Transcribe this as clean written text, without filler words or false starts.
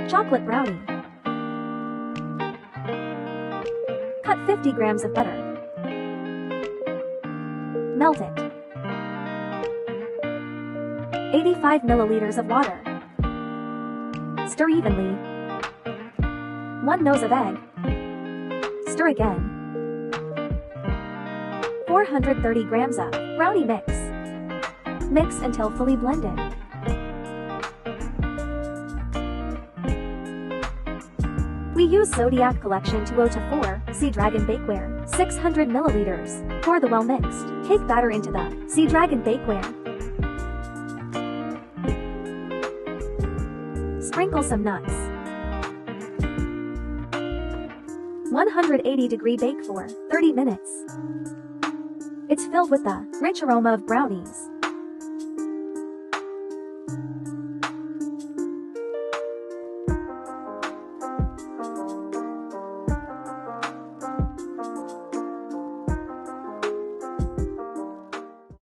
Chocolate brownie. Cut 50 grams of butter. Melt it. 85 milliliters of water. Stir evenly. 1 nose of egg. Stir again. 430 grams of brownie mix. Mix until fully blended. We use Zodiac Collection 204 Sea Dragon Bakeware, 600 milliliters. Pour the well-mixed cake batter into the Sea Dragon Bakeware. Sprinkle some nuts. 180-degree bake for 30 minutes. It's filled with the rich aroma of brownies.